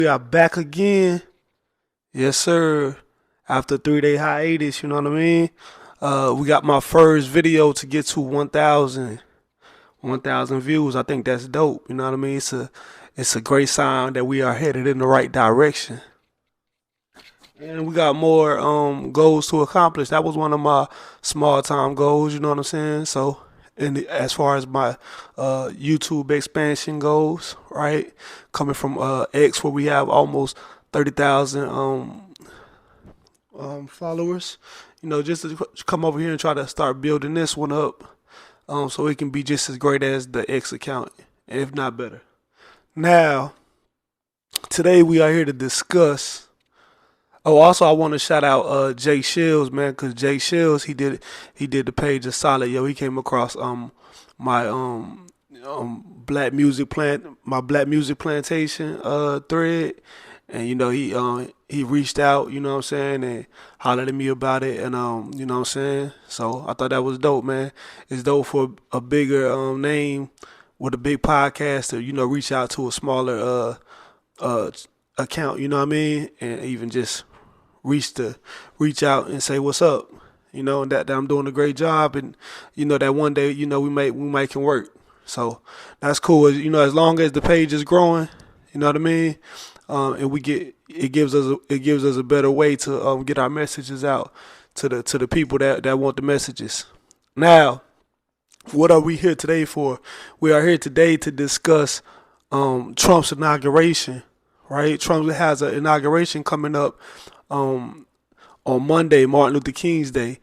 We are back again. Yes, sir. After a 3 day hiatus, you know what I mean? We got my first video to get to 1,000 views. I think that's dope. You know what I mean? It's a great sign that we are headed in the right direction. And we got more goals to accomplish. That was one of my small time goals, you know what I'm saying? So and as far as my YouTube expansion goes, right? Coming from X where we have almost 30,000 followers, just to come over here and try to start building this one up, so it can be just as great as the X account, if not better. Now, today we are here to discuss. Oh, also I want to shout out Jay Shields, man, cause Jay Shields he did the page a solid. Yo, he came across my Black Music Plantation thread, and he reached out, you know what I'm saying, and hollered at me about it, and you know what I'm saying. So I thought that was dope, man. It's dope for a bigger name with a big podcast to reach out to a smaller uh account, you know what I mean, and even just reach out and say what's up, that I'm doing a great job, and that one day we might can work. So that's cool. As long as the page is growing, you know what I mean, and it gives us a better way to get our messages out to the people that want the messages. Now, what are we here today for? We are here today to discuss Trump's inauguration. Right, Trump has an inauguration coming up um, on Monday, Martin Luther King's Day,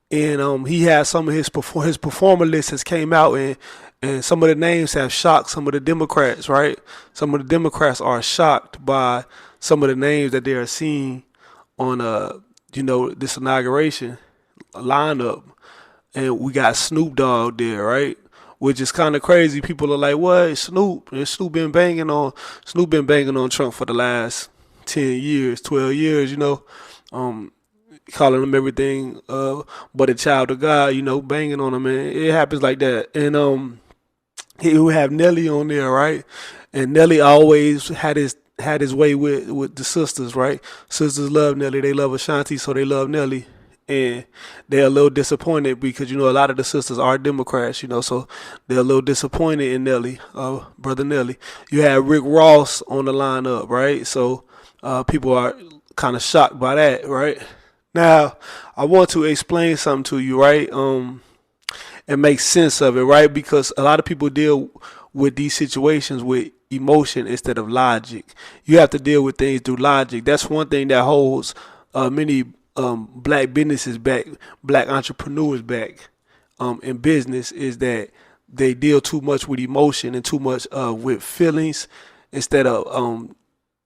and he has some of his performer list has came out, and some of the names have shocked some of the Democrats. Right, some of the Democrats are shocked by some of the names that they are seeing on this inauguration lineup, and we got Snoop Dogg there, right? Which is kind of crazy. People are like, "What? Snoop? And Snoop been banging on Trump for the last 10 years, 12 years, um, calling him everything but a child of God, banging on him, and it happens like that." And he would have Nelly on there, right? And Nelly always had his way with the sisters, right? Sisters love Nelly, they love Ashanti, so they love Nelly. And they're a little disappointed because a lot of the sisters are Democrats, so they're a little disappointed in Nelly, brother Nelly. You had Rick Ross on the lineup, right? So people are kind of shocked by that, right? Now, I want to explain something to you, right? And make sense of it, right? Because a lot of people deal with these situations with emotion instead of logic. You have to deal with things through logic. That's one thing that holds many black businesses back, black entrepreneurs back in business, is that they deal too much with emotion and too much with feelings instead of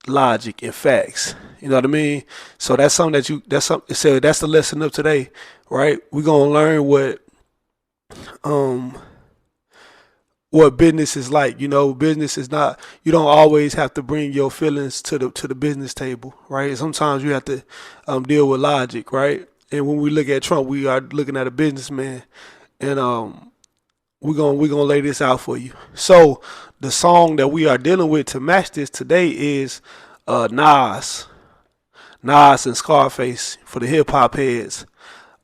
logic and facts. You know what I mean? So that's something that's the lesson of today, right? We're gonna learn um what business is like. Business is not, you don't always have to bring your feelings to the business table, right? Sometimes you have to deal with logic, right? And when we look at Trump, we are looking at a businessman, and we're gonna lay this out for you. So the song that we are dealing with to match this today is Nas, Nas and Scarface for the hip hop heads.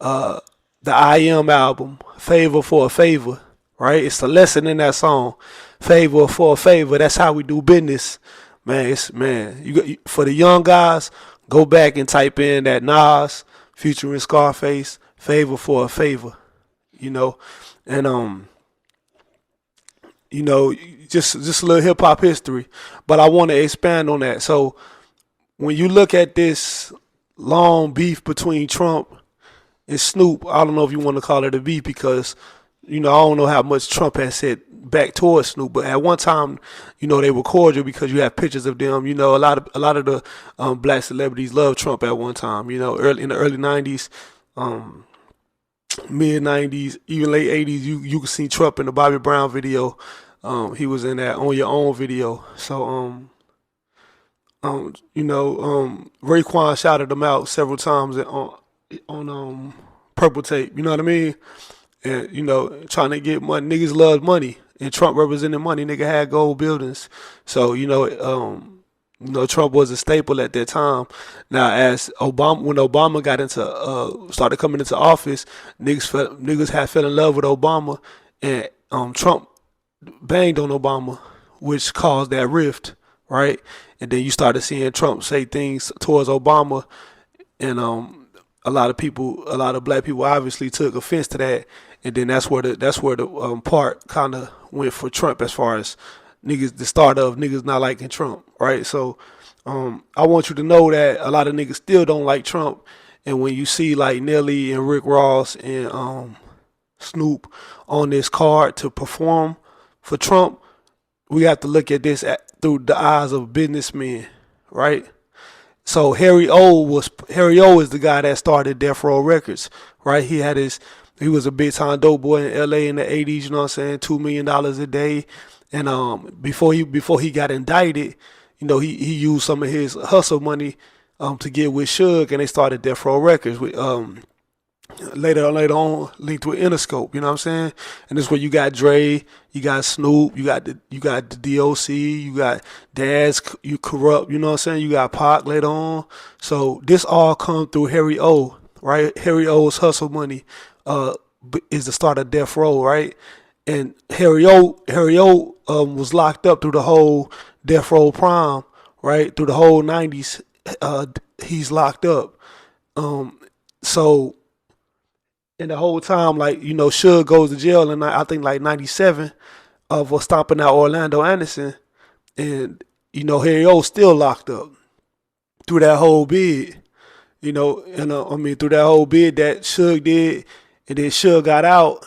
Uh, the I Am album, Favor for a Favor, right? It's the lesson in that song, favor for a favor. That's how we do business, man. For the young guys, go back and type in that Nas featuring Scarface, favor for a favor, you know, and you know, just a little hip hop history. But I want to expand on that. So when you look at this long beef between Trump and Snoop, I don't know if you want to call it a beef because I don't know how much Trump has said back towards Snoop, but at one time, they were cordial because you have pictures of them. A lot of the black celebrities loved Trump at one time. Early in the early '90s, um, mid '90s, even late '80s, you could see Trump in the Bobby Brown video. He was in that On Your Own video. So Raekwon shouted him out several times on Purple Tape. You know what I mean? And trying to get money. Niggas love money, and Trump represented money. Nigga had gold buildings, so Trump was a staple at that time. Now, as Obama, when Obama got into started coming into office, niggas had fell in love with Obama, and Trump banged on Obama, which caused that rift, right? And then you started seeing Trump say things towards Obama, and a lot of black people obviously took offense to that, and then that's where the part kind of went for Trump as far as niggas, the start of niggas not liking Trump, right? So I want you to know that a lot of niggas still don't like Trump, and when you see like Nelly and Rick Ross and Snoop on this card to perform for Trump, we have to look at this through the eyes of businessmen, right? So Harry O is the guy that started Death Row Records, right? He was a big time dope boy in LA in the 80s, you know what I'm saying, $2 million a day. And before he got indicted, he used some of his hustle money to get with Suge, and they started Death Row Records with later on linked with Interscope, you know what I'm saying? And this is where you got Dre, you got Snoop, you got the DOC, you got Daz, you Corrupt, you know what I'm saying? You got Pac later on. So this all come through Harry O, right? Harry O's hustle money uh is the start of Death Row, right? And Harry O was locked up through the whole Death Row Prime, right? Through the whole '90s, he's locked up. So and the whole time, like Suge goes to jail, and I think like '97 for stomping out Orlando Anderson, and Harry O still locked up through that whole bid, and I mean through that whole bid that Suge did, and then Suge got out,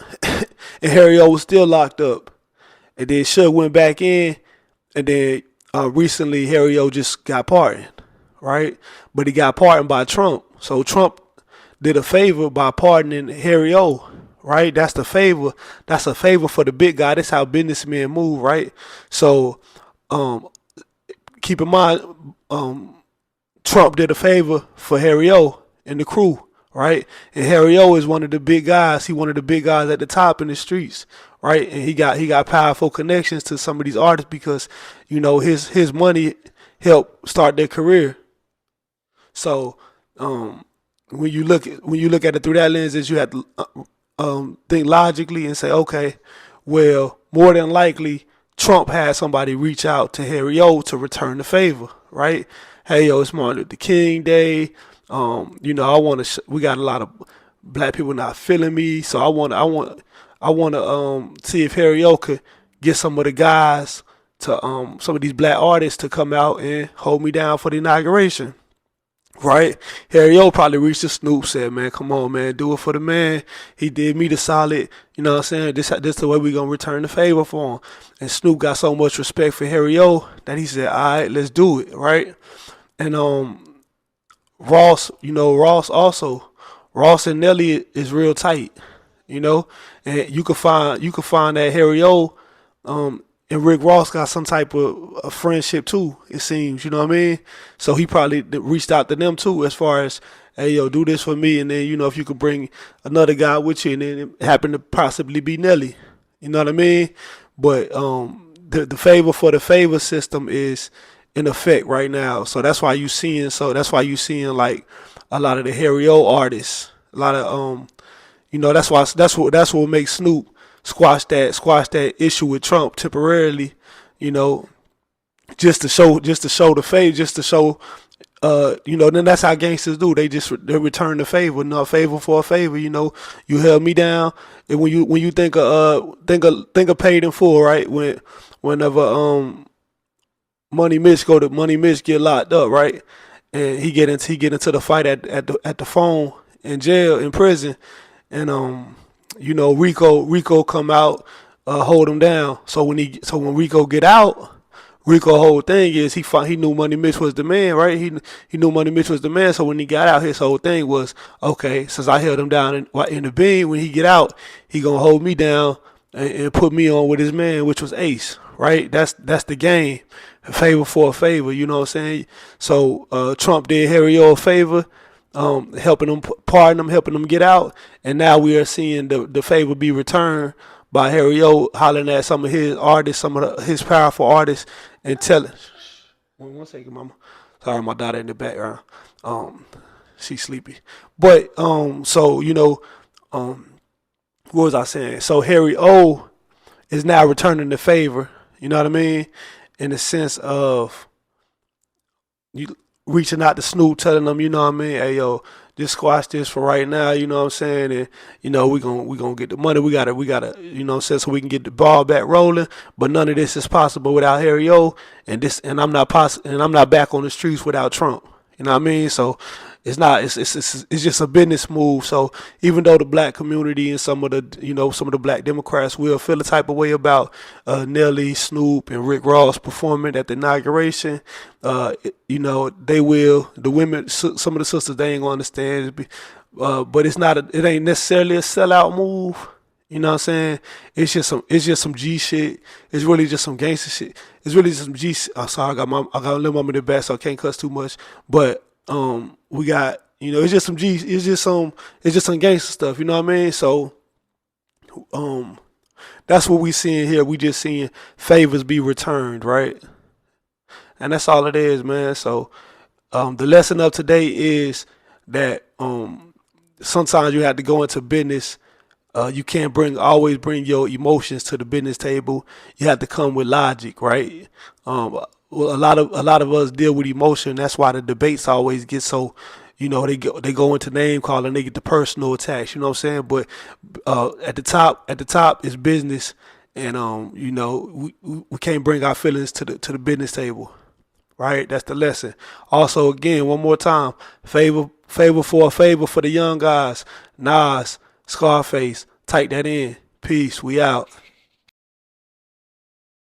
and Harry O was still locked up, and then Suge went back in, and then recently Harry O just got pardoned, right? But he got pardoned by Trump, so Trump did a favor by pardoning Harry O, right? That's the favor. That's a favor for the big guy. That's how businessmen move, right? So um, keep in mind, Trump did a favor for Harry O and the crew, right? And Harry O is one of the big guys. He one of the big guys at the top in the streets, right? And he got powerful connections to some of these artists because his money helped start their career. So when you look at it through that lenses, you have to think logically and say, okay, well, more than likely, Trump had somebody reach out to Harry O to return the favor, right? Hey, yo, it's Martin Luther King Day. I want to. We got a lot of black people not feeling me, so I want to see if Harry O could get some of the guys to some of these black artists to come out and hold me down for the inauguration. Right? Harry O probably reached to Snoop, said, man, come on, man, do it for the man. He did me the solid, you know what I'm saying? This the way we gonna return the favor for him. And Snoop got so much respect for Harry O that he said, all right, let's do it, right? And Ross, Ross and Nelly is real tight, you know? And you could find that Harry O and Rick Ross got some type of a friendship too. It seems, you know what I mean. So he probably reached out to them too, as far as, hey yo, do this for me, and then if you could bring another guy with you, and then it happened to possibly be Nelly, you know what I mean. But the favor for the favor system is in effect right now. So that's why you seeing like a lot of the Harry O artists, a lot of that's what makes Snoop squash that issue with Trump temporarily, you know, just to show the favor, just to show then that's how gangsters do. They return the favor, not favor for a favor. You held me down, and when you think of paid in full, right? Whenever Money Mitch get locked up, right? And he get into the fight at the phone in jail in prison, and Rico come out, hold him down. So when Rico get out, Rico whole thing is he knew Money Mitch was the man, right? He knew Money Mitch was the man. So when he got out, his whole thing was, okay, since I held him down in the beam, when he get out, he gonna hold me down and put me on with his man, which was Ace, right? That's the game, a favor for a favor. You know what I'm saying? So Trump did Harry O a favor, helping him pardon him, helping him get out, and now we are seeing the favor be returned by Harry O hollering at some of his artists, some of his powerful artists, and telling. One second, mama. Sorry, my daughter in the background. Um, she's sleepy. But so um, what was I saying? So Harry O is now returning the favor. You know what I mean? In the sense of you reaching out to Snoop, telling them, you know what I mean, hey yo, just squash this for right now, you know what I'm saying, and we gonna get the money, we gotta, you know what I'm saying, so we can get the ball back rolling. But none of this is possible without Harry O, and I'm not back on the streets without Trump. You know what I mean? So it's not it's just a business move. So even though the black community and some of the black Democrats will feel a type of way about Nelly, Snoop, and Rick Ross performing at the inauguration, they will. The women, some of the sisters, they ain't gonna understand. But it ain't necessarily a sellout move. You know what I'm saying? It's just some G shit. It's really just some gangster shit. It's really just some G. Sorry, I got a little mom in the back, so I can't cuss too much. But we got it's just some G. It's just some gangster stuff. You know what I mean? So um, that's what we seeing here. We just seeing favors be returned, right? And that's all it is, man. So the lesson of today is that sometimes you have to go into business. You can't always bring your emotions to the business table. You have to come with logic, right? Well, a lot of us deal with emotion. That's why the debates always get so. They go into name calling. They get the personal attacks. You know what I'm saying? But at the top is business, and we can't bring our feelings to the business table, right? That's the lesson. Also, again, one more time, favor for the young guys. Nas, Scarface, type that in. Peace. We out.